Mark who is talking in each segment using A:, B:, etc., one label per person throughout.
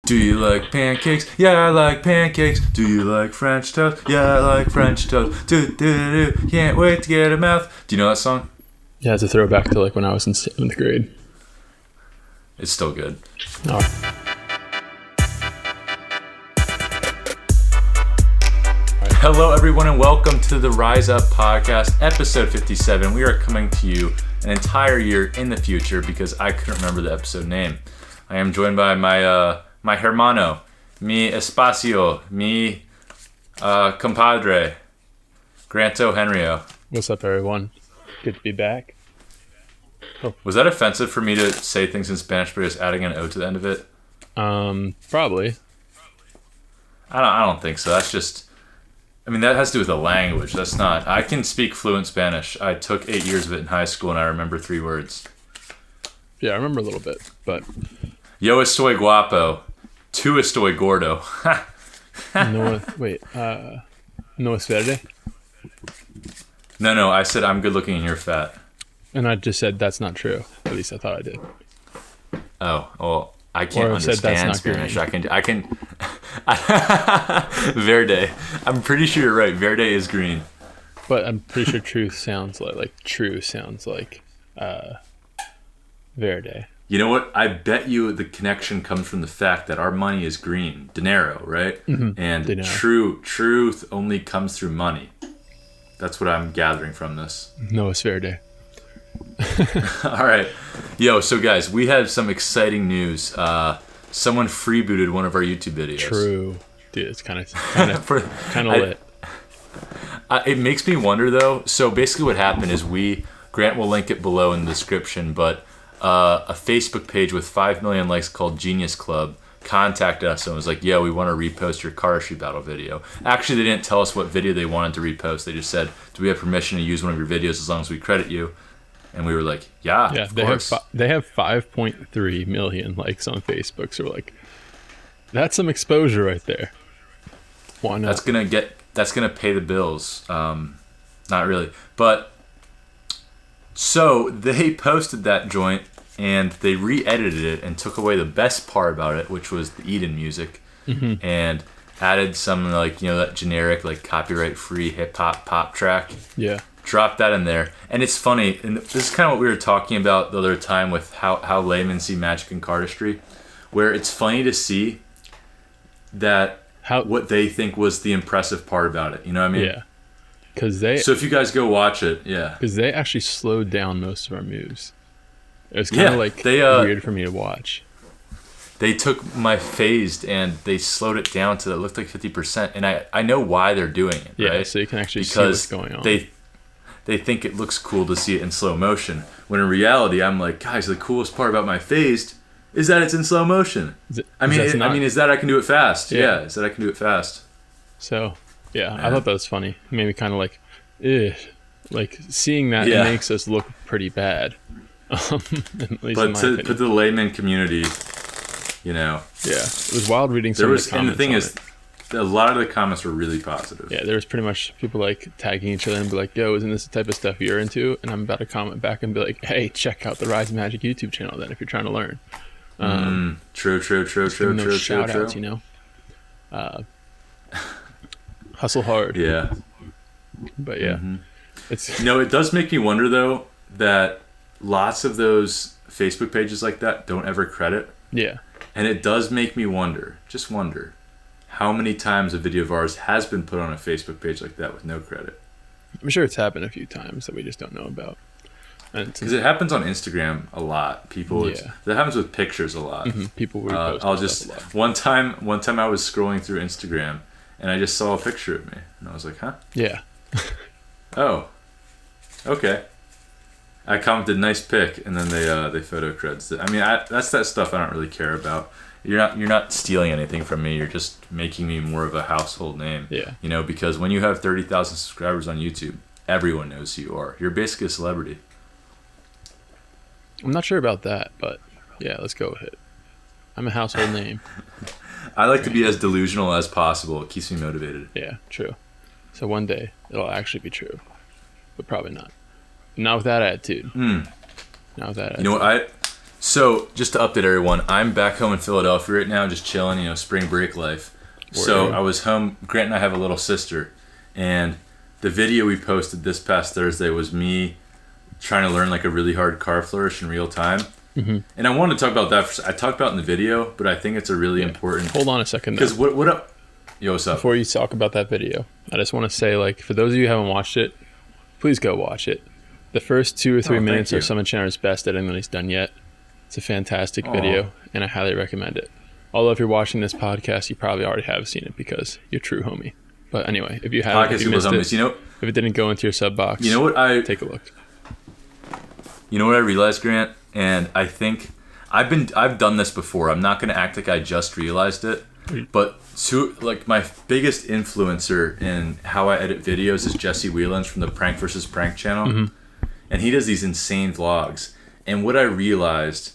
A: Do you like pancakes? Yeah, I like pancakes. Do you like French toast? Yeah, I like French toast. Do. Can't wait to get a mouth. Do you know that song?
B: Yeah, it's a throwback to like when I was in 7th grade.
A: It's still good.
B: Oh.
A: Hello, everyone, and welcome to the Rise Up Podcast, episode 57. We are coming to you an entire year in the future because I couldn't remember the episode name. I am joined by my hermano, mi espacio, mi compadre, Granto Henrio.
B: What's up, everyone? Good to be back.
A: Oh. Was that offensive for me to say things in Spanish but just adding an O to the end of it?
B: Probably.
A: I don't think so. That's just... I mean, that has to do with the language. That's not... I can speak fluent Spanish. I took 8 years of it in high school, and I remember 3 words.
B: Yeah, I remember a little bit, but...
A: Yo estoy guapo. Tu estoy gordo.
B: No es verde?
A: No, I said I'm good looking and you're fat.
B: And I just said that's not true. At least I thought I did.
A: Oh, well, I can't understand Spanish.
B: Green.
A: I can... Verde. I'm pretty sure you're right. Verde is green.
B: But I'm pretty sure true sounds like verde.
A: You know what? I bet you the connection comes from the fact that our money is green. Dinero, right?
B: Mm-hmm.
A: And
B: Dinero.
A: Truth only comes through money. That's what I'm gathering from this.
B: No es verde.
A: All right. Yo, so guys, we have some exciting news. Someone freebooted one of our YouTube videos.
B: True. Dude, it's kind of lit.
A: It makes me wonder, though. So basically what happened is Grant will link it below in the description, but a Facebook page with 5 million likes called Genius Club contacted us and was like, yo, we want to repost your car issue battle video. Actually, they didn't tell us what video they wanted to repost. They just said, do we have permission to use one of your videos as long as we credit you? And we were like, yeah, of course.
B: They have 5.3 million likes on Facebook. So we're like, that's some exposure right there. Why not?
A: That's gonna pay the bills. Not really, but so they posted that joint and they re-edited it and took away the best part about it, which was the Eden music, and added some that generic copyright-free hip-hop pop track.
B: Yeah.
A: Drop that in there. And it's funny, and this is kind of what we were talking about the other time with how laymen see magic and cardistry, where it's funny to see that what they think was the impressive part about it. You know what I mean?
B: Yeah. So
A: if you guys go watch it, yeah.
B: Because they actually slowed down most of our moves. It was kind of weird for me to watch.
A: They took my phased and they slowed it down to it looked like 50%. And I know why they're doing it, right?
B: Yeah, so you can actually see what's going on.
A: They think it looks cool to see it in slow motion. When in reality, I'm like, guys, the coolest part about my phased is that it's in slow motion. Is that I can do it fast. Yeah, is that I can do it fast.
B: So, yeah, I thought that was funny. It made me kind of like seeing that it makes us look pretty bad. At least
A: but to the layman community,
B: Yeah, it was wild reading some of the comments.
A: And the thing is, a lot of the comments were really positive.
B: Yeah, there was pretty much people tagging each other and be like, yo, isn't this the type of stuff you're into? And I'm about to comment back and be like, hey, check out the Rise Magic YouTube channel then if you're trying to learn.
A: True.
B: Shout outs, hustle hard.
A: Yeah.
B: But yeah. It's
A: it does make me wonder though that lots of those Facebook pages like that don't ever credit.
B: Yeah.
A: And it does make me wonder how many times a video of ours has been put on a Facebook page like that with no credit.
B: I'm sure it's happened a few times that we just don't know about.
A: Because it happens on Instagram a lot. That happens with pictures a lot.
B: People repost stuff a lot.
A: One time I was scrolling through Instagram and I just saw a picture of me and I was like, huh?
B: Yeah.
A: Oh, okay. I commented nice pic and then they photo creds it. I mean, that's that stuff I don't really care about. You're not stealing anything from me. You're just making me more of a household name.
B: Yeah.
A: Because when you have 30,000 subscribers on YouTube, everyone knows who you are. You're basically a celebrity.
B: I'm not sure about that, but yeah, let's go with it. I'm a household name.
A: I like to be as delusional as possible. It keeps me motivated.
B: Yeah, true. So one day it'll actually be true, but probably not. Not with that attitude. Not with that attitude.
A: You know what? So just to update everyone, I'm back home in Philadelphia right now, just chilling, spring break life. So I was home. Grant and I have a little sister, and the video we posted this past Thursday was me trying to learn like a really hard car flourish in real time. Mm-hmm. And I wanted to talk about that. I talked about it in the video, but I think it's a really important.
B: Hold on a second.
A: Because what up? Yo, what's up?
B: Before you talk about that video, I just want to say, like, for those of you who haven't watched it, please go watch it. The first 2 or 3 minutes are some of Chandler's best editing that he's done yet. It's a fantastic video, and I highly recommend it. Although if you're watching this podcast, you probably already have seen it because you're true homie. But anyway, if you haven't, if you missed it, if it didn't go into your sub box, take a look.
A: You know what I realized, Grant? And I think I've done this before. I'm not going to act like I just realized it. But my biggest influencer in how I edit videos is Jesse Whelans from the Prank vs. Prank channel. Mm-hmm. And he does these insane vlogs. And what I realized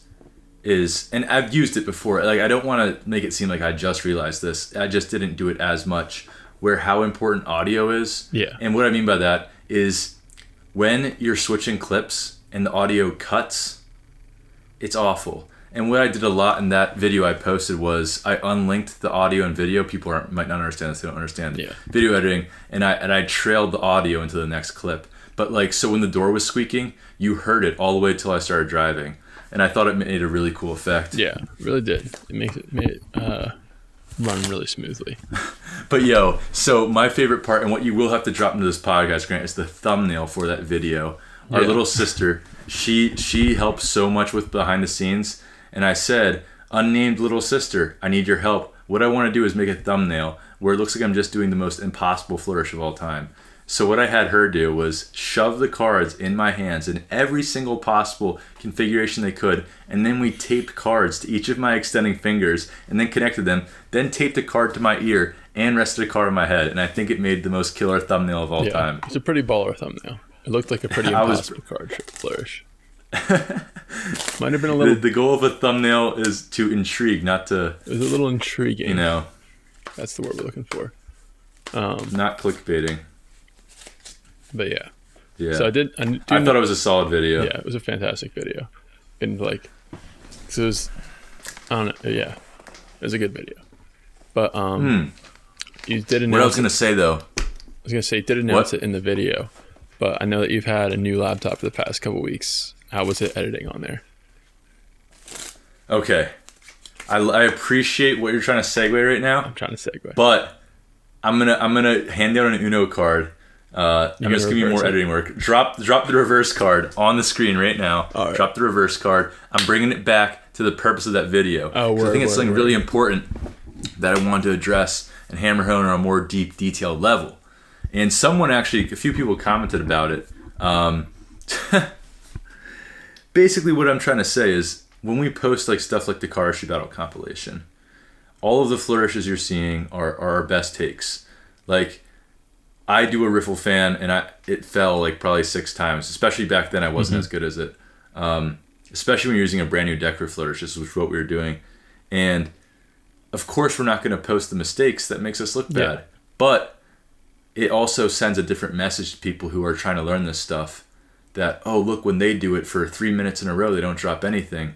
A: is, and I've used it before, like I don't want to make it seem like I just realized this. I just didn't do it as much, where how important audio is.
B: Yeah.
A: And what I mean by that is when you're switching clips and the audio cuts, it's awful. And what I did a lot in that video I posted was I unlinked the audio and video. People might not understand this; they don't understand video editing. And I trailed the audio into the next clip. But so when the door was squeaking, you heard it all the way until I started driving, and I thought it made a really cool effect.
B: Yeah, it really did. It made it run really smoothly.
A: But so my favorite part, and what you will have to drop into this podcast, Grant, is the thumbnail for that video. Our little sister, she helps so much with behind the scenes. And I said, unnamed little sister, I need your help. What I want to do is make a thumbnail where it looks like I'm just doing the most impossible flourish of all time. So what I had her do was shove the cards in my hands in every single possible configuration they could. And then we taped cards to each of my extending fingers and then connected them. Then taped a card to my ear and rested a card on my head. And I think it made the most killer thumbnail of all time.
B: It's a pretty baller thumbnail. It looked like a pretty impossible card flourish. Might have been a little.
A: The goal of a thumbnail is to intrigue, not to.
B: It was a little intriguing. That's the word we're looking for.
A: Not clickbaiting.
B: But yeah.
A: Yeah.
B: So I
A: thought it was a solid video.
B: Yeah, it was a fantastic video, and so it was. I don't know. Yeah, it was a good video. But you did announce.
A: What I was gonna say though.
B: I was gonna say you did announce it in the video. But I know that you've had a new laptop for the past couple weeks. How was it editing on there?
A: Okay. I appreciate what you're trying to segue right now.
B: I'm trying to segue.
A: But I'm gonna hand down an Uno card. I'm just giving you more editing work. Drop the reverse card on the screen right now. All right. Drop the reverse card. I'm bringing it back to the purpose of that video. I think it's something really important that I wanted to address and hammer home on a more deep, detailed level. And a few people commented about it. Basically, what I'm trying to say is when we post stuff like the Car Issue Battle compilation, all of the flourishes you're seeing are our best takes. I do a riffle fan, and it fell probably 6 times. Especially back then, I wasn't as good as it. Especially when you're using a brand new deck for flourishes, which is what we were doing. And of course, we're not going to post the mistakes that makes us look bad. Yeah. But it also sends a different message to people who are trying to learn this stuff that, oh, look, when they do it for 3 minutes in a row, they don't drop anything.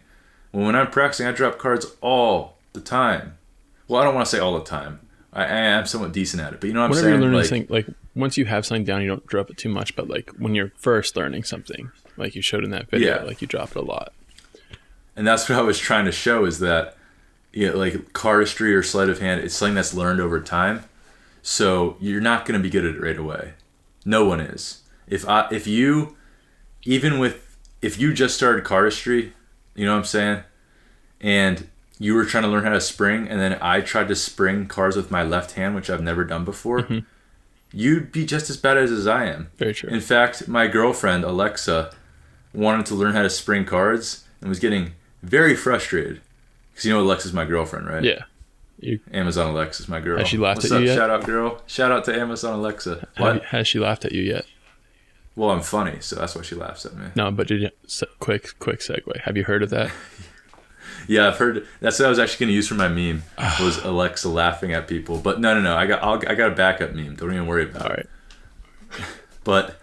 A: Well, when I'm practicing, I drop cards all the time. Well, I don't want to say all the time. I am somewhat decent at it, but you know what I'm saying?
B: Whenever you're learning once you have something down, you don't drop it too much, but when you're first learning something, like you showed in that video, you drop it a lot.
A: And that's what I was trying to show is that, cardistry or sleight of hand, it's something that's learned over time. So you're not going to be good at it right away. No one is. If you just started cardistry, you know what I'm saying, and you were trying to learn how to spring, and then I tried to spring cards with my left hand, which I've never done before, you'd be just as bad as I am.
B: Very true.
A: In fact, my girlfriend, Alexa, wanted to learn how to spring cards and was getting very frustrated. Because Alexa's my girlfriend, right?
B: Yeah.
A: Amazon Alexa's my girl.
B: Has she laughed
A: What's
B: at
A: up?
B: you yet?
A: Shout out, girl. Shout out to Amazon Alexa.
B: Has she laughed at you yet?
A: Well, I'm funny, so that's why she laughs at me.
B: No, but quick segue. Have you heard of that?
A: Yeah, I've heard. That's what I was actually going to use for my meme. Was Alexa laughing at people? But no. I got a backup meme. Don't even worry about it.
B: All right.
A: But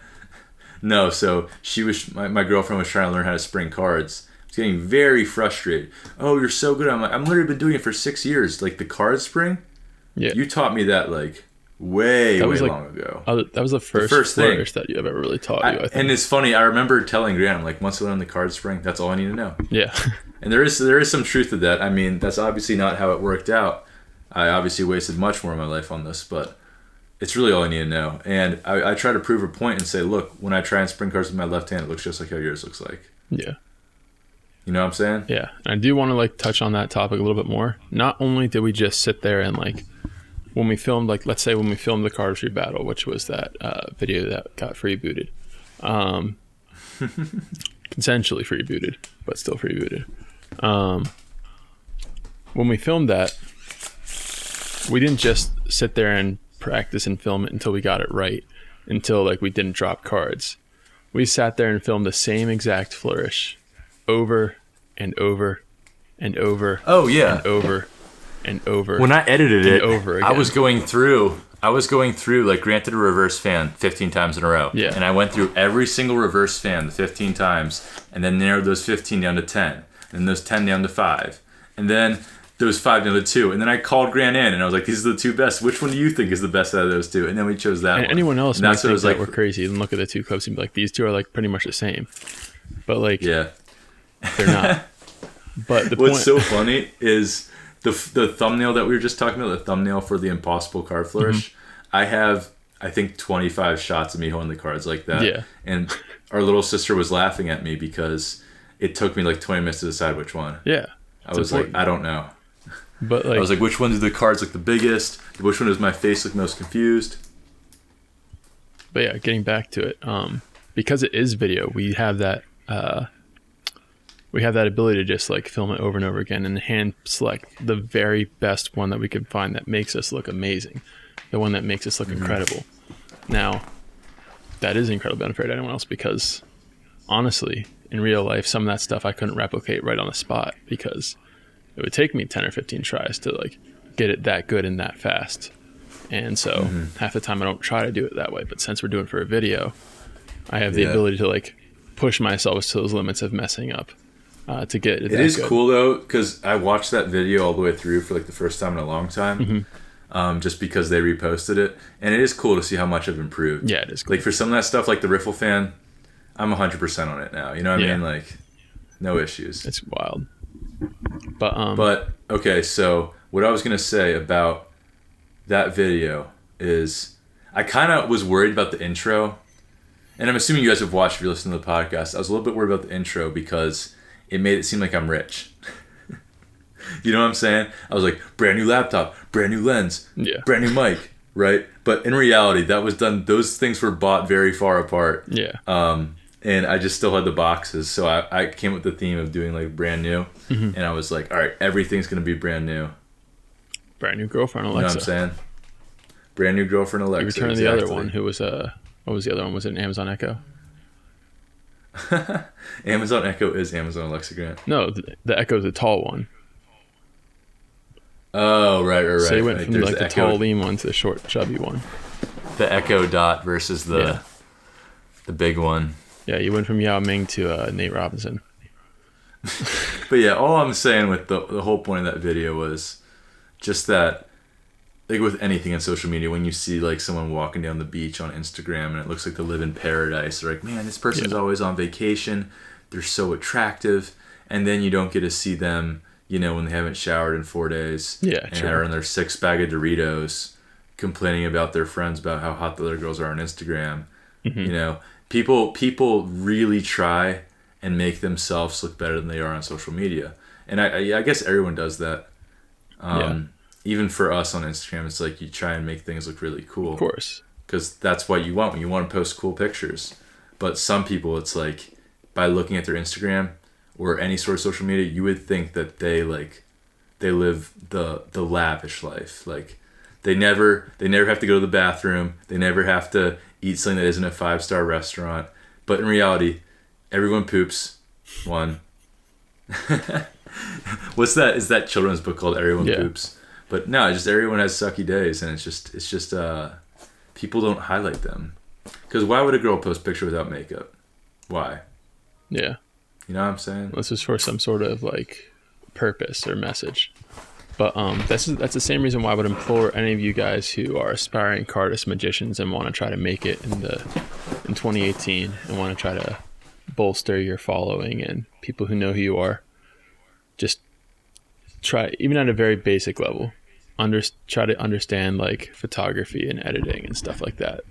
A: no, so she was my girlfriend was trying to learn how to spring cards. was getting very frustrated. Oh, you're so good. I'm like, I've literally been doing it for 6 years. Like the card spring.
B: Yeah.
A: You taught me that like way long ago.
B: That was the first flourish that I've ever really taught you, I think.
A: And it's funny, I remember telling Grant, I'm like, once I learn the card spring, that's all I need to know.
B: Yeah.
A: And there is some truth to that. I mean, that's obviously not how it worked out. I obviously wasted much more of my life on this, but it's really all I need to know. And I try to prove a point and say, look, when I try and spring cards with my left hand, it looks just like how yours looks like.
B: Yeah.
A: You know what I'm saying?
B: Yeah. And I do want to like touch on that topic a little bit more. Not only did we just sit there and like, when we filmed, like, let's say when we filmed the cardistry battle, which was that video that got free booted, consensually free booted, but still free booted. When we filmed that, we didn't just sit there and practice and film it until we got it right, until like we didn't drop cards. We sat there and filmed the same exact flourish over and over and over.
A: Oh yeah,
B: and over and over.
A: When I edited it,
B: over again.
A: I was going through like granted a reverse fan 15 times in a row.
B: Yeah.
A: And I went through every single reverse fan the 15 times and then narrowed those 15 down to 10 and those 10 down to 5 and then those 5 down to 2 and then I called Grant in and I was like, these are the 2 best. Which one do you think is the best out of those 2? And then we chose that one.
B: Anyone else might think that
A: like,
B: we're crazy and look at the 2 clubs and be like, these 2 are like pretty much the same. But like,
A: yeah,
B: they're not. But
A: what's so funny is the thumbnail that we were just talking about, the thumbnail for the Impossible Card Flourish. Mm-hmm. I have, I think, 25 shots of me holding the cards like that.
B: Yeah.
A: And our little sister was laughing at me because it took me like 20 minutes to decide which one.
B: Yeah.
A: I was important. Like, I don't know.
B: But like,
A: I was like, which one do the cards look the biggest? Which one does my face look most confused?
B: But yeah, getting back to it, because it is video, we have that ability to just like film it over and over again and hand select the very best one that we can find that makes us look amazing, the one that makes us look incredible. Now, that is incredibly unfair to anyone else because honestly, in real life, some of that stuff I couldn't replicate right on the spot because it would take me 10 or 15 tries to like get it that good and that fast. And so half the time I don't try to do it that way, but since we're doing it for a video, I have the ability to like push myself to those limits of messing up. To get it
A: is
B: good.
A: Cool though, because I watched that video all the way through for like the first time in a long time, just because they reposted it, and it is cool to see how much I've improved.
B: Yeah, it is cool.
A: Like for some of that stuff, like the riffle fan, I'm 100% on it now. You know what I mean? Like, no issues.
B: It's wild. But
A: But okay, so what I was gonna say about that video is, I kind of was worried about the intro, and I'm assuming you guys have watched if you listen to the podcast. I was a little bit worried about the intro because it made it seem like I'm rich. You know what I'm saying? I was like, brand new laptop, brand new lens, brand new mic, right? But in reality, that was done. Those things were bought very far apart.
B: Yeah.
A: And I just still had the boxes. So I came with the theme of doing like brand new. And I was like, all right, everything's going to be brand new.
B: Brand new girlfriend, Alexa.
A: You know what I'm saying? Brand new girlfriend, Alexa.
B: You returned the other one who was, what was the other one? Was it an Amazon Echo?
A: Amazon Echo is Amazon Alexa, Grant.
B: No, the Echo's the tall one.
A: Oh, right.
B: So you went from like the tall lean one to the short chubby one.
A: The Echo Dot versus the big one.
B: Yeah, you went from Yao Ming to Nate Robinson.
A: But yeah, all I'm saying with the whole point of that video was just that, like with anything in social media, when you see like someone walking down the beach on Instagram and it looks like they live in paradise, they're like, man, this person's always on vacation. They're so attractive. And then you don't get to see them, you know, when they haven't showered in 4 days.
B: Yeah,
A: and are in their 6 bag of Doritos complaining about their friends about how hot the other girls are on Instagram. You know, people really try and make themselves look better than they are on social media. And I guess everyone does that. Even for us on Instagram, it's like you try and make things look really cool.
B: Of course.
A: Because that's what you want when you want to post cool pictures. But some people, it's like, by looking at their Instagram or any sort of social media, you would think that they live the lavish life. Like, they never have to go to the bathroom. They never have to eat something that isn't a 5-star restaurant. But in reality, everyone poops. One. What's that? Is that children's book called Everyone Poops? But no, just everyone has sucky days, and it's just people don't highlight them. Because why would a girl post a picture without makeup? Why?
B: Yeah.
A: You know what I'm saying?
B: This is for some sort of like purpose or message. But that's the same reason why I would implore any of you guys who are aspiring artists, magicians, and want to try to make it in 2018 and want to try to bolster your following and people who know who you are. Just try, even at a very basic level, try to understand like photography and editing and stuff like that.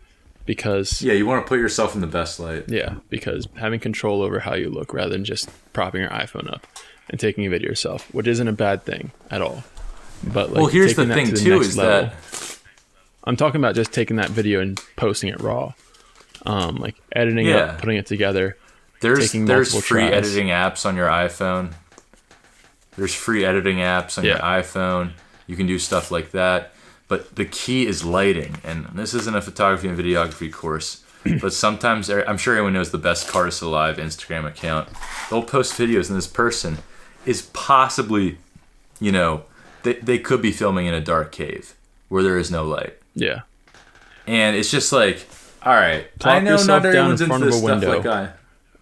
B: Because
A: you want to put yourself in the best light.
B: Yeah, because having control over how you look rather than just propping your iPhone up and taking a video yourself, which isn't a bad thing at all. But like,
A: here's the thing too is level, that
B: I'm talking about just taking that video and posting it raw, like editing it up, putting it together.
A: There's free editing apps on your iPhone. There's free editing apps on your iPhone. You can do stuff like that. But the key is lighting. And this isn't a photography and videography course. But sometimes, I'm sure everyone knows the Best Cardist Alive Instagram account. They'll post videos and this person is possibly, they could be filming in a dark cave where there is no light.
B: Yeah.
A: And it's just like, all right, I know not everyone's into this stuff like I.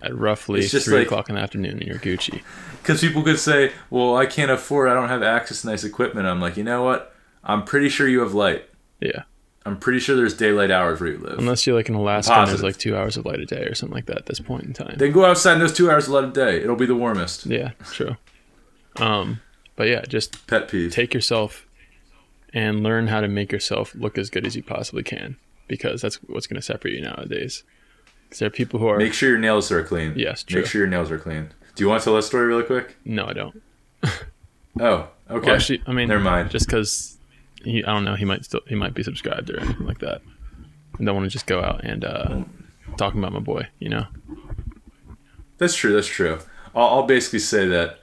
B: At roughly 3 o'clock in the afternoon and you're Gucci.
A: Because people could say, well, I don't have access to nice equipment. I'm like, you know what? I'm pretty sure you have light.
B: Yeah.
A: I'm pretty sure there's daylight hours where you live.
B: Unless you're like in Alaska and there's like 2 hours of light a day or something like that at this point in time.
A: Then go outside in those 2 hours of light a day. It'll be the warmest.
B: Yeah, true. But yeah, just
A: pet peeve.
B: Take yourself and learn how to make yourself look as good as you possibly can. Because that's what's going to separate you nowadays. Because there are people who are...
A: Make sure your nails are clean.
B: Yes, true.
A: Make sure your nails are clean. Do you want to tell that story really quick?
B: No, I don't.
A: Oh, okay.
B: Well, actually, I mean,
A: never mind.
B: Just because I don't know, he might be subscribed or anything like that. I don't want to just go out and talking about my boy,
A: That's true. I'll basically say that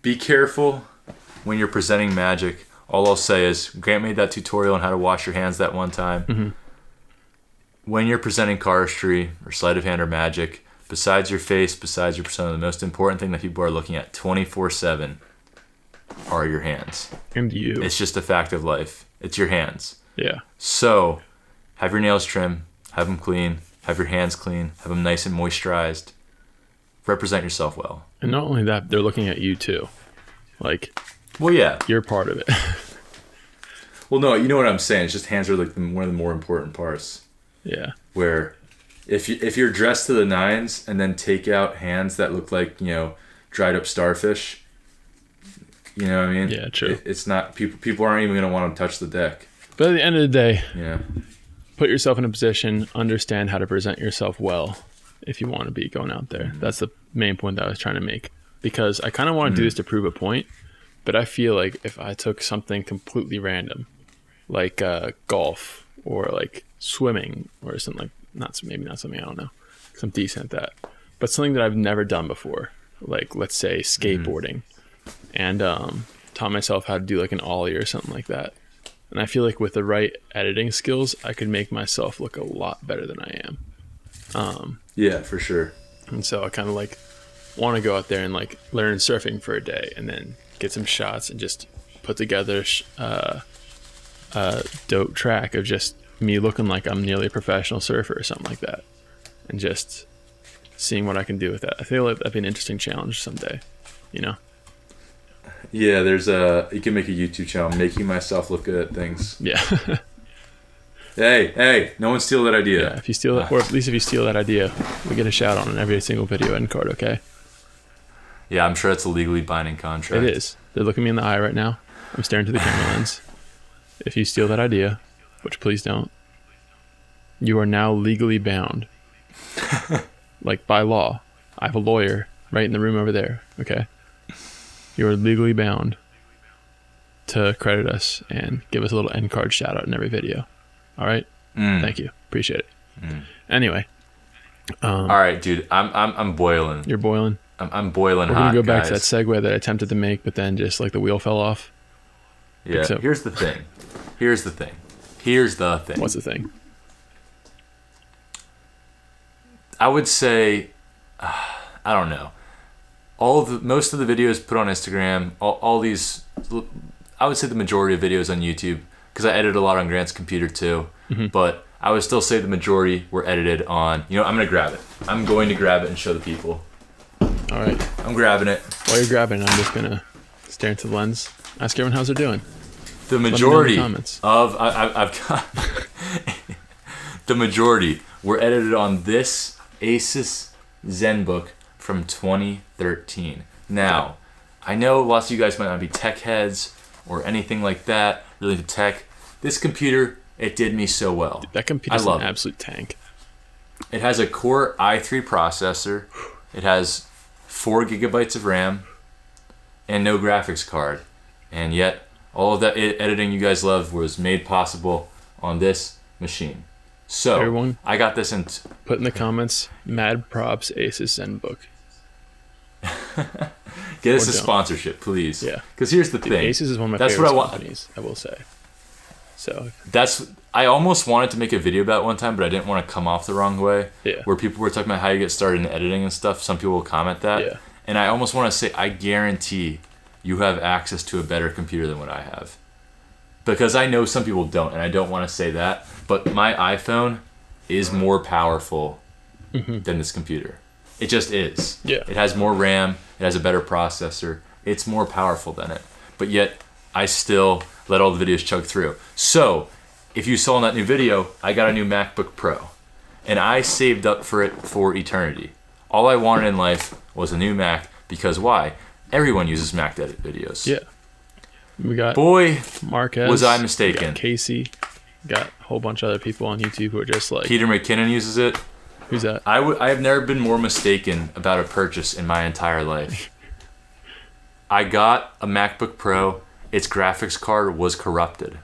A: be careful when you're presenting magic. All I'll say is Grant made that tutorial on how to wash your hands that one time.
B: Mm-hmm.
A: When you're presenting cardistry or sleight of hand or magic, besides your face, besides your persona, the most important thing that people are looking at 24/7 are your hands.
B: And you.
A: It's just a fact of life. It's your hands.
B: Yeah.
A: So, have your nails trimmed, have them clean, have your hands clean, have them nice and moisturized. Represent yourself well.
B: And not only that, they're looking at you too. Like,
A: well, yeah,
B: you're part of it.
A: Well, no, you know what I'm saying. It's just hands are like one of the more important parts.
B: Yeah.
A: Where if you're dressed to the nines and then take out hands that look like, dried up starfish, you know what I mean?
B: Yeah, true.
A: It's not, people aren't even going to want to touch the deck.
B: But at the end of the day,
A: yeah,
B: put yourself in a position, understand how to present yourself well if you want to be going out there. That's the main point that I was trying to make. Because I kind of want to do this to prove a point, but I feel like if I took something completely random, like golf or like swimming or something like, maybe not something, I don't know, because I'm decent at that, but something that I've never done before, like let's say skateboarding, and taught myself how to do like an ollie or something like that. And I feel like with the right editing skills, I could make myself look a lot better than I am.
A: Yeah, for sure.
B: And so I kind of like want to go out there and like learn surfing for a day and then get some shots and just put together a dope track of just me looking like I'm nearly a professional surfer or something like that, and just seeing what I can do with that. I feel like that'd be an interesting challenge someday,
A: Yeah, you can make a YouTube channel, making myself look good at things.
B: Yeah.
A: Hey, no one steal that idea.
B: Yeah, if you steal that, or at least if you steal that idea, we get a shout out on every single video end card, okay?
A: Yeah, I'm sure it's a legally binding contract.
B: It is. They're looking me in the eye right now. I'm staring to the camera lens. If you steal that idea, which please don't, you are now legally bound. Like by law. I have a lawyer right in the room over there, okay? You are legally bound to credit us and give us a little end card shout out in every video. All right? Thank you. Appreciate it. Anyway.
A: All right, dude. I'm boiling.
B: You're boiling?
A: I'm boiling hot,
B: We're going to go back
A: guys.
B: to that segue that I attempted to make, but then just like the wheel fell off.
A: Yeah,
B: so.
A: Here's the thing.
B: What's the thing?
A: I would say, I don't know. Most of the videos put on Instagram, all these, I would say the majority of videos on YouTube, because I edit a lot on Grant's computer too, but I would still say the majority were edited on, I'm going to grab it. I'm going to grab it and show the people.
B: All right.
A: I'm grabbing it.
B: While you're grabbing it, I'm just going to stare into the lens. Ask everyone how's they're doing.
A: The majority
B: Let me know in the comments.
A: of I've got the majority were edited on this Asus ZenBook from 2013. Now, I know lots of you guys might not be tech heads or anything like that, really into tech. This computer, it did me so well.
B: That computer's an absolute tank.
A: It has a Core i3 processor. It has 4 gigabytes of RAM and no graphics card. And yet, all of that editing you guys love was made possible on this machine. So,
B: everyone,
A: I got this in...
B: Put in the comments, mad props Asus ZenBook.
A: Get us a sponsorship, please.
B: Yeah.
A: Because here's the thing.
B: Asus is one of my favorite companies, I will say. So
A: I almost wanted to make a video about it one time, but I didn't want to come off the wrong way.
B: Yeah.
A: Where people were talking about how you get started in editing and stuff. Some people will comment that.
B: Yeah.
A: And I almost want to say, I guarantee you have access to a better computer than what I have. Because I know some people don't, and I don't want to say that. But my iPhone is more powerful than this computer. It just is.
B: Yeah.
A: It has more RAM. It has a better processor. It's more powerful than it. But yet, I still let all the videos chug through. So, if you saw in that new video, I got a new MacBook Pro. And I saved up for it for eternity. All I wanted in life was a new Mac, because why? Everyone uses Mac to edit videos.
B: Yeah. We got Marquez.
A: Was I mistaken?
B: We got Casey. Got a whole bunch of other people on YouTube who are just like...
A: Peter McKinnon uses it.
B: Who's that?
A: I have never been more mistaken about a purchase in my entire life. I got a MacBook Pro. Its graphics card was corrupted.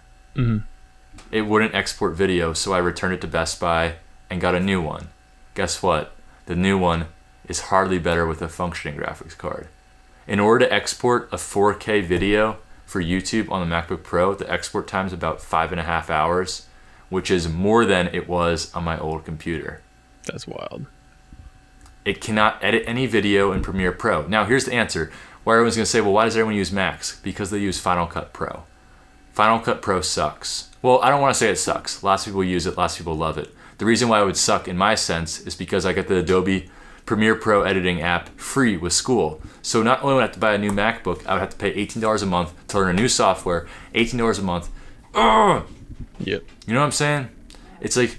A: It wouldn't export video, so I returned it to Best Buy and got a new one. Guess what? The new one is hardly better with a functioning graphics card. In order to export a 4K video for YouTube on the MacBook Pro, the export time is about 5.5 hours, which is more than it was on my old computer.
B: That's wild.
A: It cannot edit any video in Premiere Pro. Now, here's the answer. Why everyone's going to say, well, why does everyone use Macs? Because they use Final Cut Pro. Final Cut Pro sucks. Well, I don't want to say it sucks. Lots of people use it. Lots of people love it. The reason why it would suck, in my sense, is because I get the Adobe Premiere Pro editing app free with school. So not only would I have to buy a new MacBook, I would have to pay $18 a month to learn a new software. $18 a month. Ugh!
B: Yep.
A: You know what I'm saying? It's like,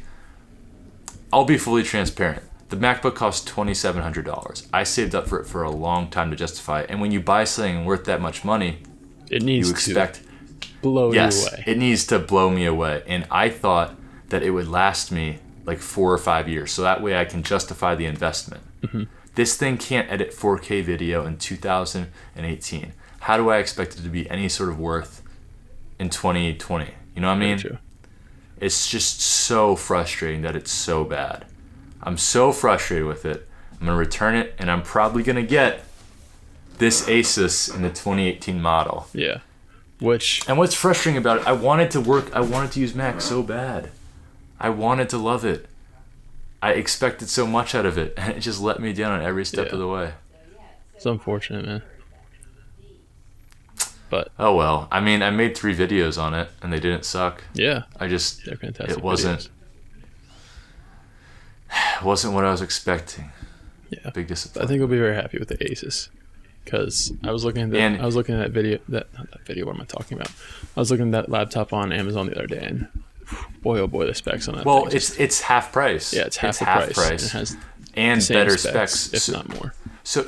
A: I'll be fully transparent. The MacBook costs $2,700. I saved up for it for a long time to justify it. And when you buy something worth that much money,
B: it needs
A: you expect
B: to blow you away.
A: It needs to blow me away. And I thought that it would last me like 4 or 5 years, so that way I can justify the investment. This thing can't edit 4K video in 2018. How do I expect it to be any sort of worth in 2020? You know what I mean?
B: True.
A: It's just so frustrating that it's so bad. I'm so frustrated with it. I'm going to return it, and I'm probably going to get this Asus in the 2018 model.
B: Yeah.
A: And what's frustrating about it, I wanted to use Mac so bad. I wanted to love it. I expected so much out of it, and it just let me down on every step of the way.
B: It's unfortunate, man. But
A: oh well. I mean, I made 3 videos on it, and they didn't suck.
B: Yeah.
A: They're
B: fantastic.
A: It wasn't what I was expecting.
B: Yeah.
A: Big disappointment.
B: I think I'll be very happy with the Asus, because I was looking at that video. Not that video. What am I talking about? I was looking at that laptop on Amazon the other day, and boy, oh boy, the specs on that.
A: Well, it's half price.
B: Yeah, it's half the price. It has
A: better specs,
B: if not more.
A: So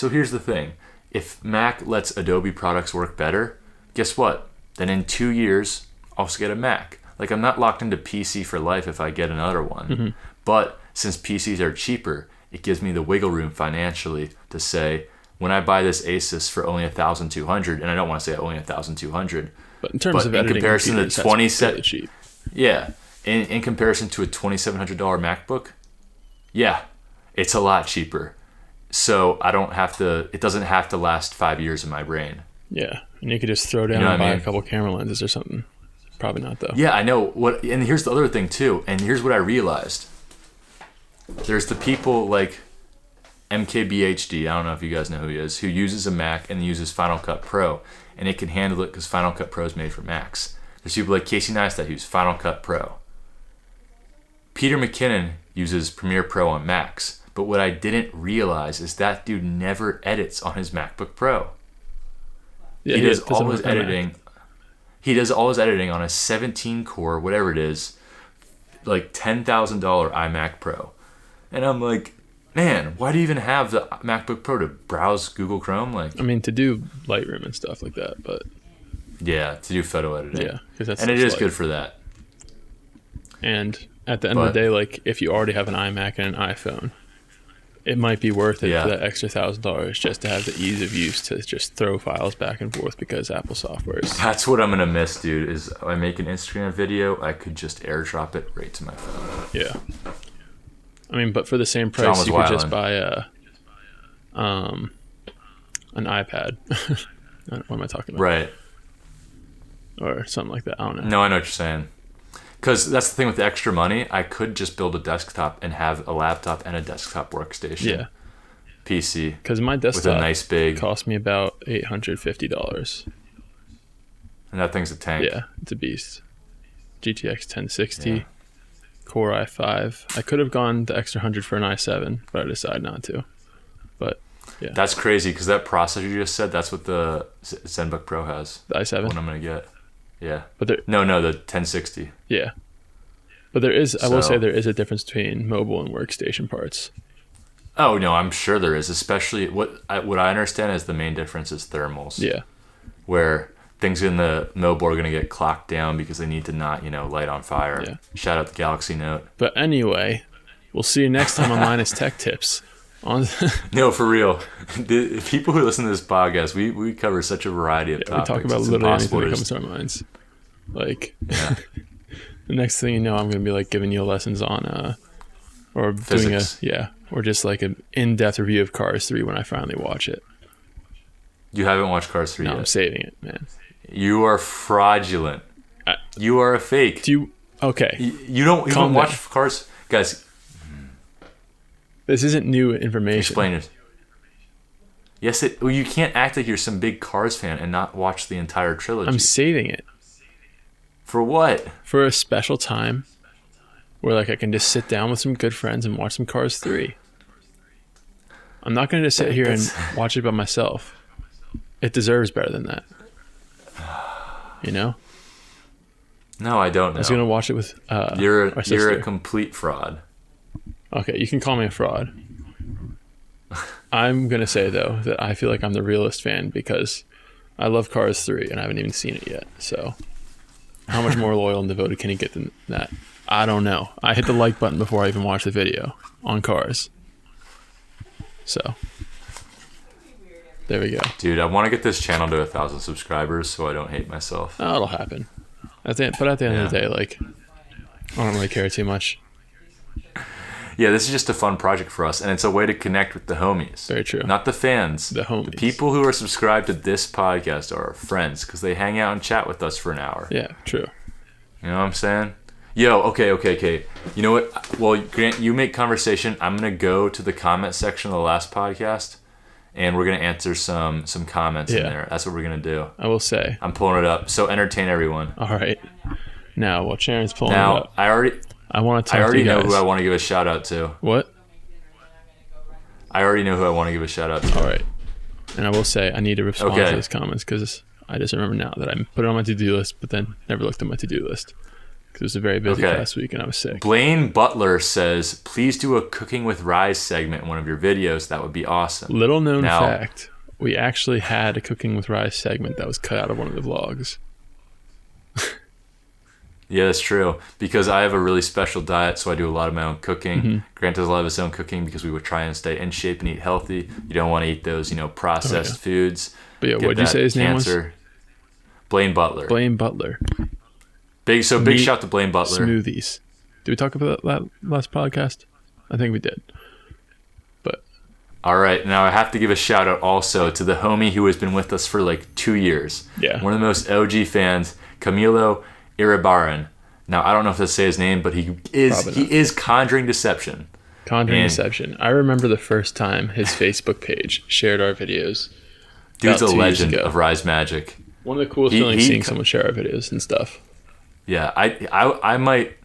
A: here's the thing: if Mac lets Adobe products work better, guess what? Then in 2 years, I'll also get a Mac. Like, I'm not locked into PC for life if I get another one. But since PCs are cheaper, it gives me the wiggle room financially to say, when I buy this Asus for only $1,200, and I don't want to say only $1,200,
B: but in terms of editing,
A: comparison to
B: really cheap.
A: Yeah, in comparison to a $2,700 MacBook, yeah, it's a lot cheaper. So it doesn't have to last 5 years in my brain.
B: Yeah, and you could just throw down and buy a couple camera lenses or something. Probably not, though.
A: Yeah, I know. And here's the other thing, too. And here's what I realized. There's the people like MKBHD, I don't know if you guys know who he is, who uses a Mac and uses Final Cut Pro. And it can handle it because Final Cut Pro is made for Macs. There's people like Casey Neistat who use Final Cut Pro. Peter McKinnon uses Premiere Pro on Macs. But what I didn't realize is that dude never edits on his MacBook Pro.
B: Yeah,
A: he does all his editing. He does all his editing on a 17 core, whatever it is, like $10,000 iMac Pro. And I'm like, man, why do you even have the MacBook Pro to browse Google Chrome? Like,
B: I mean, to do Lightroom and stuff like that, but
A: yeah, to do photo editing.
B: Yeah, because that's
A: and it is good for that.
B: And at the end of the day, like if you already have an iMac and an iPhone, it might be worth it for that extra $1,000 just to have the ease of use to just throw files back and forth because Apple software is.
A: That's what I'm gonna miss, dude. Is I make an Instagram video, I could just AirDrop it right to my phone.
B: Yeah. I mean, but for the same price, you could just buy an iPad. What am I talking about?
A: Right.
B: Or something like that. I don't know.
A: No, I know what you're saying. Because that's the thing with the extra money, I could just build a desktop and have a laptop and a desktop workstation.
B: Yeah.
A: PC.
B: Because my desktop
A: with a nice big
B: cost me about $850.
A: And that thing's a tank.
B: Yeah, it's a beast. GTX 1060, Core i5. I could have gone the extra 100 for an i7, but I decided not to. But yeah.
A: That's crazy because that processor you just said, that's what the ZenBook Pro has.
B: The i7?
A: What I'm going to get. Yeah.
B: But there,
A: no, the 1060.
B: Yeah. But there is, I will say there is a difference between mobile and workstation parts.
A: Oh, no, I'm sure there is. Especially what I understand is the main difference is thermals.
B: Yeah.
A: Where things in the mobile are going to get clocked down because they need to not, light on fire.
B: Yeah.
A: Shout out the Galaxy Note.
B: But anyway, we'll see you next time on Linus Tech Tips.
A: No, for real. The people who listen to this podcast, we cover such a variety of topics.
B: We talk about literally anything that comes to our minds. Like, the next thing you know, I'm going to be like giving you lessons on, or
A: physics.
B: Doing or just like an in-depth review of Cars 3 when I finally watch it.
A: You haven't watched Cars 3 yet?
B: No, I'm saving it, man.
A: You are fraudulent. You are a fake.
B: Okay.
A: You don't even watch Cars, guys.
B: This isn't new information.
A: Explain it. Yes, you can't act like you're some big Cars fan and not watch the entire trilogy.
B: I'm saving it.
A: For what?
B: For a special time where like I can just sit down with some good friends and watch some Cars 3. I'm not going to just sit here and watch it by myself. It deserves better than that. You know?
A: No, I don't know.
B: I was going to watch it with
A: You're a complete fraud.
B: Okay, you can call me a fraud. I'm going to say, though, that I feel like I'm the realest fan because I love Cars 3 and I haven't even seen it yet. So how much more loyal and devoted can you get than that? I don't know. I hit the like button before I even watched the video on Cars. So there we go.
A: Dude, I want to get this channel to 1,000 subscribers so I don't hate myself.
B: Oh, it'll happen. But at the end of the day, like, I don't really care too much.
A: Yeah, this is just a fun project for us, and it's a way to connect with the homies.
B: Very true.
A: Not the fans.
B: The homies.
A: The people who are subscribed to this podcast are our friends because they hang out and chat with us for an hour.
B: Yeah, true.
A: You know what I'm saying? Yo, okay. You know what? Well, Grant, you make conversation. I'm going to go to the comment section of the last podcast, and we're going to answer some comments in there. That's what we're going to do.
B: I will say.
A: I'm pulling it up. So entertain everyone.
B: All right. Now, while Sharon's pulling it up.
A: I
B: want to talk
A: I already
B: to you guys.
A: know who I want to give a shout out to.
B: What?
A: I already know who I want to give a shout out to.
B: All right. And I will say I need to respond to those comments because I just remember now that I put it on my to-do list, but then never looked at my to-do list because it was a very busy past week and I was sick.
A: Blaine Butler says, please do a Cooking with Rise segment in one of your videos. That would be awesome.
B: Little known fact, we actually had a Cooking with Rise segment that was cut out of one of the vlogs.
A: Yeah, that's true. Because I have a really special diet, so I do a lot of my own cooking.
B: Mm-hmm.
A: Grant does a lot of his own cooking because we were trying to stay in shape and eat healthy. You don't want to eat those, processed foods.
B: But yeah, what did you say his name was?
A: Blaine Butler.
B: Blaine Butler.
A: Big shout to Blaine Butler.
B: Smoothies. Did we talk about that last podcast? I think we did. But
A: all right, now I have to give a shout out also to the homie who has been with us for like 2 years.
B: Yeah.
A: One of the most OG fans, Camilo Iribarren. Now I don't know if to say his name, but he is Conjuring Deception.
B: Deception. I remember the first time his Facebook page shared our videos.
A: Dude's a legend of Rise Magic.
B: One of the coolest feelings seeing someone share our videos and stuff.
A: Yeah, I might.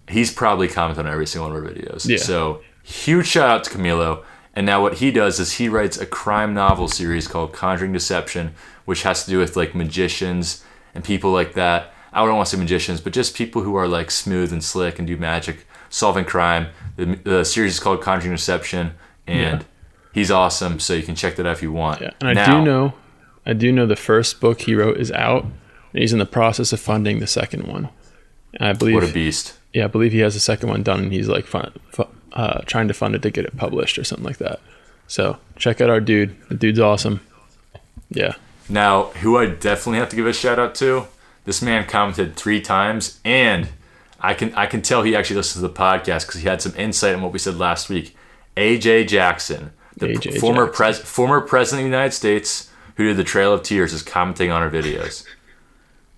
A: He's probably commented on every single one of our videos.
B: Yeah.
A: So Huge shout out to Camilo. And now what he does is he writes a crime novel series called Conjuring Deception, which has to do with like magicians and people like that. I don't want to say magicians, but just people who are like smooth and slick and do magic, solving crime. The series is called Conjuring Deception, and he's awesome. So you can check that out if you want.
B: Yeah, and I do know the first book he wrote is out, and he's in the process of funding the second one. And I believe
A: what a beast.
B: Yeah, I believe he has the second one done, and he's like trying to fund it to get it published or something like that. So check out our dude. The dude's awesome. Yeah.
A: Now, who I definitely have to give a shout out to, this man commented 3 times, and I can tell he actually listens to the podcast because he had some insight on what we said last week. AJ Jackson, the former president of the United States who did the Trail of Tears, is commenting on our videos.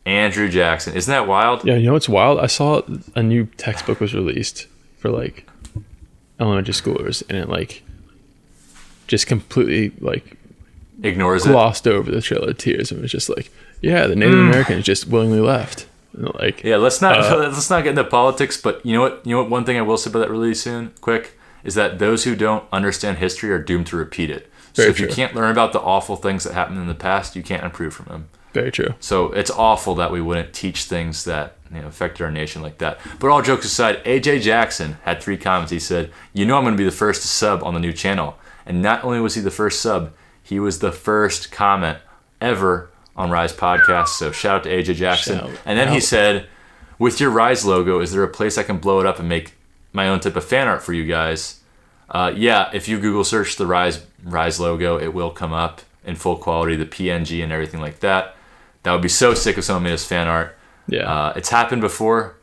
A: Andrew Jackson. Isn't that wild?
B: Yeah, you know what's wild? I saw a new textbook was released for like elementary schoolers, and it like just completely like glossed over the Trail of Tears, and was just like, yeah, the Native Americans just willingly left. And like,
A: yeah, let's not get into politics, but you know what? One thing I will say about that really soon, quick, is that those who don't understand history are doomed to repeat it. So if you can't learn about the awful things that happened in the past, you can't improve from them.
B: Very true.
A: So it's awful that we wouldn't teach things that affected our nation like that. But all jokes aside, AJ Jackson had 3 comments. He said, I'm going to be the first to sub on the new channel. And not only was he the first sub, he was the first comment ever on Rise Podcast. So shout out to AJ Jackson. And then he said, with your Rise logo, is there a place I can blow it up and make my own type of fan art for you guys? Yeah, if you Google search the Rise logo, it will come up in full quality, the PNG and everything like that. That would be so sick if someone made us fan art.
B: Yeah.
A: It's happened before.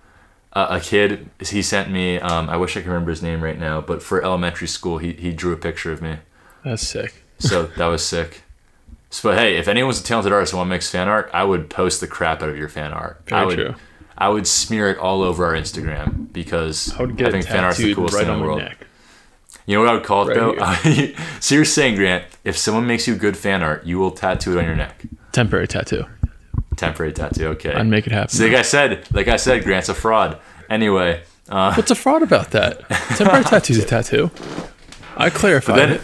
A: A kid, he sent me, I wish I could remember his name right now, but for elementary school, he drew a picture of me.
B: That's sick.
A: So that was sick. So, but hey, if anyone's a talented artist and want to make fan art, I would post the crap out of your fan art.
B: Very true.
A: I would smear it all over our Instagram because having fan art is the coolest thing in the world.
B: Neck.
A: You know what I would call it though? So you're saying, Grant, if someone makes you good fan art, you will tattoo it on your neck.
B: Temporary tattoo.
A: Okay.
B: I'd make it happen.
A: So like I said, Grant's a fraud. Anyway.
B: What's a fraud about that? Temporary tattoo's a tattoo. I clarified it.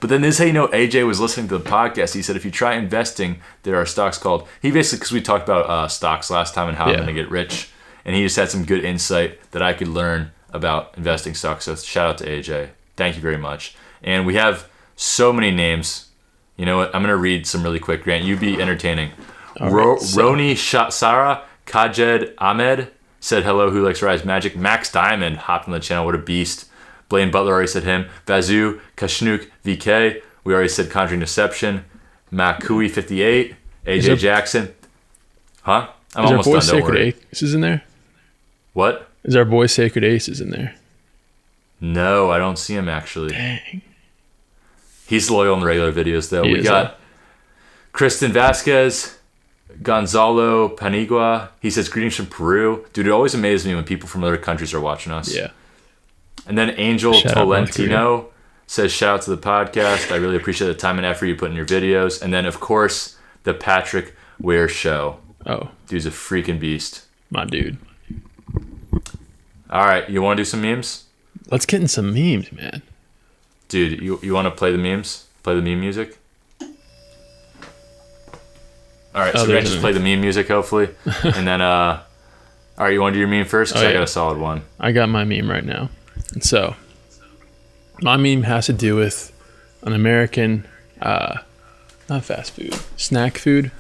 A: But then this is how you know AJ was listening to the podcast. He said, if you try investing, there are stocks called... He basically, because we talked about stocks last time and how I'm going to get rich. And he just had some good insight that I could learn about investing stocks. So shout out to AJ. Thank you very much. And we have so many names. You know what? I'm going to read some really quick, Grant. You be entertaining. Roni Sara Kajed Ahmed said hello, who likes Rise Magic. Max Diamond hopped on the channel. What a beast. Blaine Butler already said him. Vazu Kashnuk VK. We already said Conjuring Deception. Makui 58. AJ Jackson. Huh? I'm almost done. Don't worry.
B: Aces in there?
A: What?
B: Is our boy Sacred Aces in there?
A: No, I don't see him actually.
B: Dang.
A: He's loyal in the regular videos though. We got Kristen Vasquez, Gonzalo Panigua. He says greetings from Peru. Dude, it always amazes me when people from other countries are watching us.
B: Yeah.
A: And then Angel Tolentino says shout out to the podcast. I really appreciate the time and effort you put in your videos. And then of course the Patrick Ware Show.
B: Oh.
A: Dude's a freaking beast.
B: My dude.
A: All right, you want to do some memes?
B: Let's get in some memes, man.
A: Dude, you want to play the memes? Play the meme music? All right, so we're going to just play the meme music, hopefully. And then, all right, you want to do your meme first? Because I got a solid one.
B: I got my meme right now. And so, my meme has to do with an American, not fast food, snack food,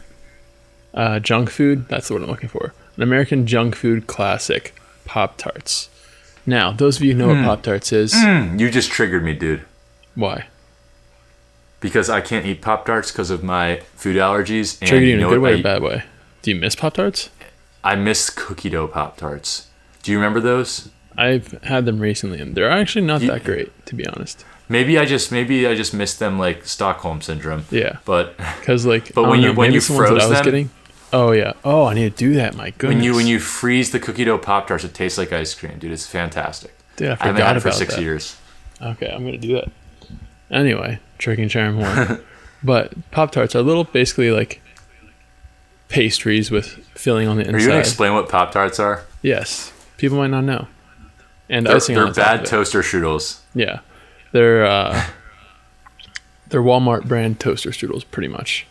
B: junk food. That's the word I'm looking for. An American junk food classic, Pop-Tarts. Now, those of you who know what Pop-Tarts is.
A: You just triggered me, dude.
B: Why?
A: Because I can't eat Pop-Tarts because of my food allergies. And
B: triggered you in a good way or a bad way? Do you miss Pop-Tarts?
A: I miss cookie dough Pop-Tarts. Do you remember those?
B: I've had them recently, and they're actually not that great, to be honest.
A: Maybe I just missed them like Stockholm syndrome.
B: Yeah.
A: But
B: because like,
A: but when you froze them,
B: oh yeah. Oh, I need to do that. My goodness.
A: When you freeze the cookie dough Pop-Tarts, it tastes like ice cream, dude. It's fantastic.
B: Dude, I
A: haven't had it for 6 years.
B: Okay, I'm gonna do that. Anyway, tricking Sharon more. But Pop-Tarts are little, basically like pastries with filling on the inside.
A: Are you gonna explain what Pop-Tarts are?
B: Yes. People might not know. And icing on
A: They're
B: the top
A: bad
B: of it.
A: toaster strudels.
B: Yeah, they're Walmart brand toaster strudels, pretty much.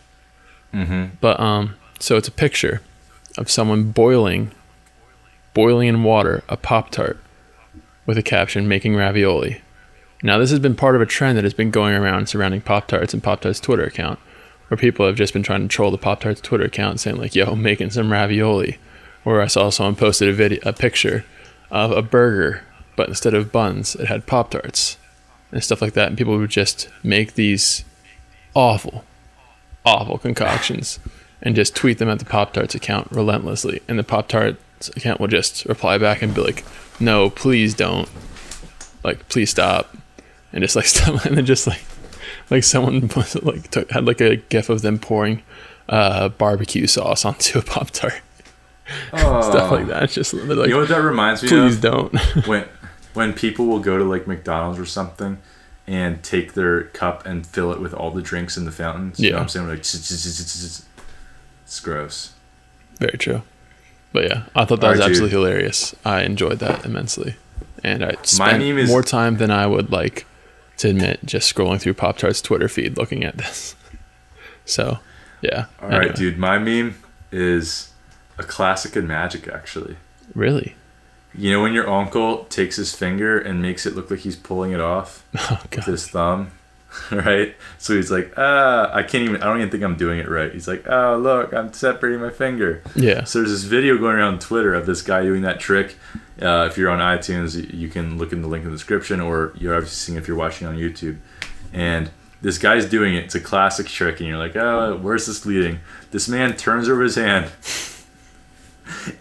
A: Mm-hmm.
B: But so it's a picture of someone boiling in water a Pop-Tart with a caption, making ravioli. Now, this has been part of a trend that has been going around surrounding Pop-Tarts and Pop-Tarts Twitter account, where people have just been trying to troll the Pop-Tarts Twitter account saying like, yo, making some ravioli. Or I saw someone posted a picture of a burger, but instead of buns, it had Pop-Tarts and stuff like that. And people would just make these awful concoctions and just tweet them at the Pop-Tarts account relentlessly. And the Pop-Tarts account will just reply back and be like, no, please don't. Like, please stop. And just like stuff. And then just like someone was like had like a gif of them pouring barbecue sauce onto a Pop-Tart. Stuff like that. It's just like,
A: you know what that reminds me
B: please
A: of?
B: Don't.
A: when people will go to like McDonald's or something and take their cup and fill it with all the drinks in the fountains.
B: Yeah.
A: You know what I'm saying? Like, it's gross.
B: Very true. But yeah, I thought that was absolutely hilarious. I enjoyed that immensely. And I spent more time than I would like to admit just scrolling through Pop-Tart's Twitter feed looking at this. So, yeah.
A: All right, dude. My meme is a classic in Magic, actually.
B: Really?
A: You know when your uncle takes his finger and makes it look like he's pulling it off with his thumb, right? So he's like, I don't even think I'm doing it right. He's like, oh, look, I'm separating my finger.
B: Yeah.
A: So there's this video going around Twitter of this guy doing that trick. If you're on iTunes, you can look in the link in the description, or you're obviously seeing if you're watching on YouTube. And this guy's doing it. It's a classic trick, and you're like, oh, where's this leading? This man turns over his hand,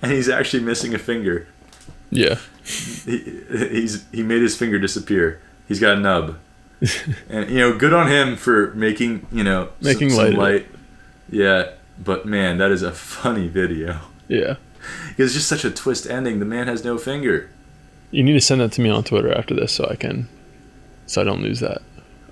A: and he's actually missing a finger.
B: Yeah.
A: He made his finger disappear. He's got a nub. And good on him for making some light. Yeah, but man, that is a funny video.
B: Yeah.
A: It's just such a twist ending. The man has no finger.
B: You need to send that to me on Twitter after this so I don't lose that.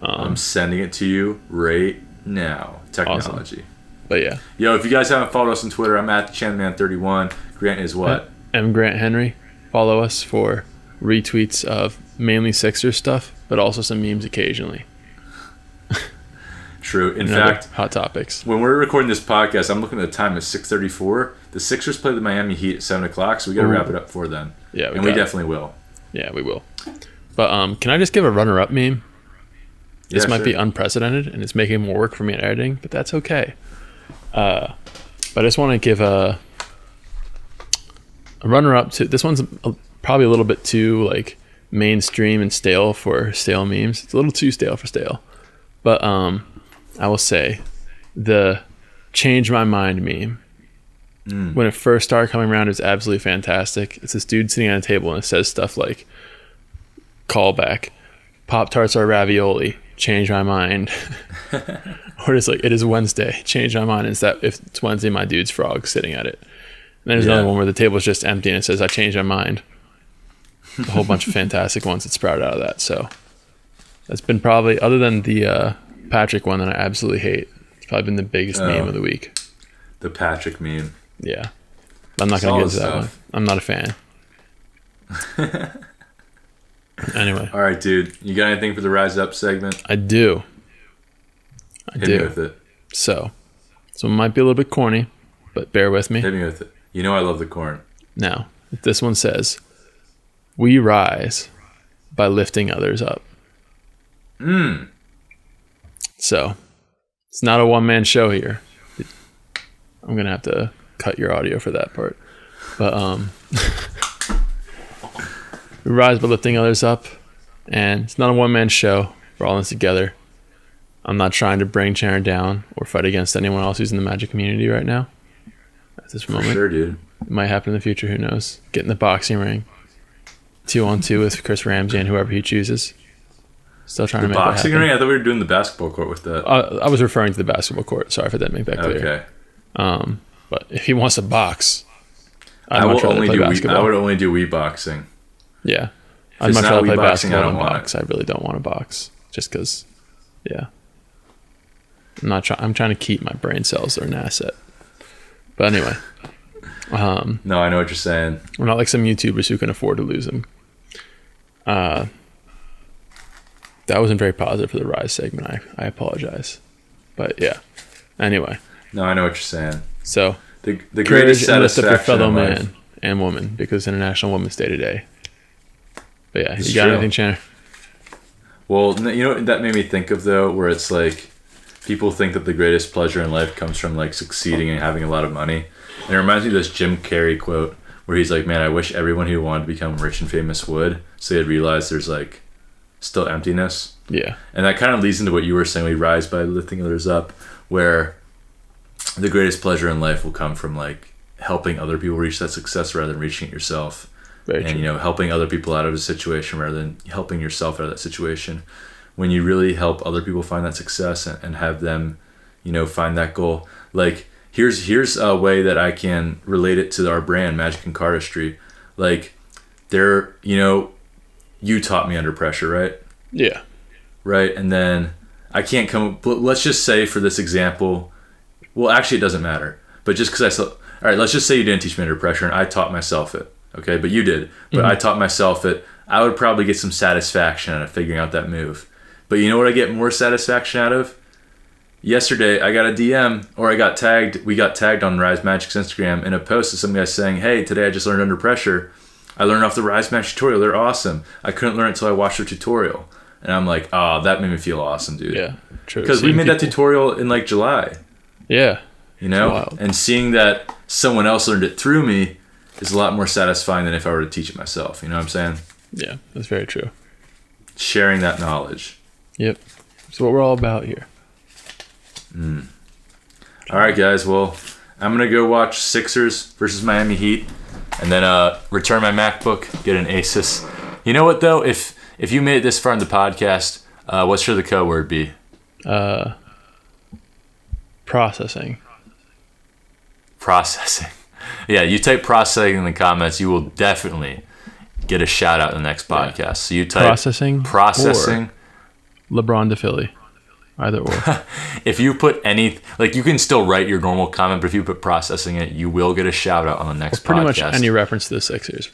A: I'm sending it to you right now. Technology.
B: Awesome. But yeah.
A: Yo, if you guys haven't followed us on Twitter, I'm at Chanman31. Grant is what?
B: M. Grant Henry. Follow us for retweets of mainly Sixers stuff, but also some memes occasionally.
A: True. In fact,
B: hot topics.
A: When we're recording this podcast, I'm looking at the time. It's 6:34. The Sixers play the Miami Heat at 7 o'clock, so we got to wrap it up before then.
B: Yeah,
A: we definitely will.
B: Yeah, we will. But can I just give a runner-up meme? This might be unprecedented, and it's making more work for me in editing, but that's okay. But I just want to give a runner-up to this one's probably a little bit too like mainstream and stale for stale memes. It's a little too stale for stale, but I will say the change my mind meme when it first started coming around, it was absolutely fantastic. It's this dude sitting on a table and it says stuff like callback, Pop-Tarts are ravioli, change my mind. Or it's like, it is Wednesday, change my mind. Is that if it's Wednesday, my dude's frog sitting at it. And then there's another one where the table is just empty and it says, I changed my mind. A whole bunch of fantastic ones that sprouted out of that. So that's been probably, other than the Patrick one that I absolutely hate, it's probably been the biggest meme of the week.
A: The Patrick meme.
B: Yeah. But I'm not going to get into that one. I'm not a fan. Anyway.
A: All right, dude. You got anything for the Rise Up segment?
B: I do.
A: Hit me with it.
B: So it might be a little bit corny, but bear with me.
A: Hit me with it. You know I love the corn.
B: Now, this one says, we rise by lifting others up. So, it's not a one-man show here. I'm going to have to cut your audio for that part. But, we rise by lifting others up, and it's not a one-man show. We're all in this together. I'm not trying to bring Sharon down or fight against anyone else who's in the Magic community right now. At this moment.
A: For sure, dude.
B: It might happen in the future, who knows? Get in the boxing ring. 2-on-2 with Chris Ramsey and whoever he chooses. Still trying to make that happen.
A: Boxing ring? I thought we were doing the basketball court with that.
B: I was referring to the basketball court. Sorry if I didn't make that clear.
A: Okay.
B: But if he wants to box,
A: I would only do Wii boxing.
B: Yeah. I'd much rather play basketball than box. I really don't want to box. Just because, yeah. I'm trying to keep my brain cells. They're an asset. But anyway.
A: No, I know what you're saying.
B: We're not like some YouTubers who can afford to lose them. that wasn't very positive for the Rise segment. I apologize. But yeah. Anyway.
A: No, I know what you're saying.
B: So
A: the greatest satisfaction
B: and lift up your fellow
A: in life.
B: man and woman, because International Women's Day today. But yeah,
A: It's
B: you got
A: true.
B: anything, Chandler?
A: Well, you know what that made me think of though, where it's like people think that the greatest pleasure in life comes from like succeeding and having a lot of money. And it reminds me of this Jim Carrey quote where he's like, "Man, I wish everyone who wanted to become rich and famous would, so they'd realize there's like still emptiness."
B: Yeah.
A: And that kind of leads into what you were saying. We rise by lifting others up, where the greatest pleasure in life will come from like helping other people reach that success rather than reaching it yourself.
B: Very
A: And
B: true.
A: you know, helping other people out of a situation rather than helping yourself out of that situation. When you really help other people find that success and have them, you know, find that goal. Like here's a way that I can relate it to our brand, Magic and Cardistry. Like you taught me under pressure, right?
B: Yeah.
A: Right. And then I can't come, but let's just say for this example, well, actually it doesn't matter, but just because all right, let's just say you didn't teach me under pressure and I taught myself it. Okay. But you did, but I taught myself it. I would probably get some satisfaction out of figuring out that move. But you know what I get more satisfaction out of? Yesterday, I got a DM, or we got tagged on Rise Magic's Instagram in a post of some guy saying, "Hey, today I just learned under pressure. I learned off the Rise Magic tutorial. They're awesome. I couldn't learn it until I watched their tutorial." And I'm like, "Oh, that made me feel awesome, dude."
B: Yeah. True.
A: Because we made that tutorial in like July.
B: Yeah.
A: You know?
B: wild.
A: And seeing that someone else learned it through me is a lot more satisfying than if I were to teach it myself. You know what I'm saying?
B: Yeah. That's very true.
A: Sharing that knowledge.
B: Yep. That's what we're all about here.
A: All right, guys. Well, I'm going to go watch Sixers versus Miami Heat and then return my MacBook, get an Asus. You know what, though? If you made it this far in the podcast, what should the code word be?
B: Processing.
A: Processing. Yeah, you type processing in the comments, you will definitely get a shout out in the next podcast. So you type
B: Processing.
A: processing.
B: Or LeBron to Philly. Either or.
A: If you put any, like you can still write your normal comment, but if you put processing in it, you will get a shout out on the next
B: Pretty
A: podcast.
B: much any reference to the Sixers.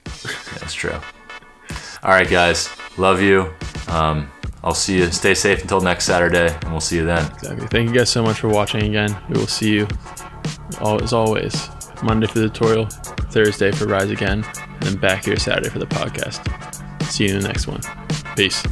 A: Yeah, that's true. All right, guys. Love you. I'll see you. Stay safe until next Saturday, and we'll see you then.
B: Exactly. Thank you guys so much for watching again. We will see you, as always, Monday for the tutorial, Thursday for Rise Again, and then back here Saturday for the podcast. See you in the next one. Peace.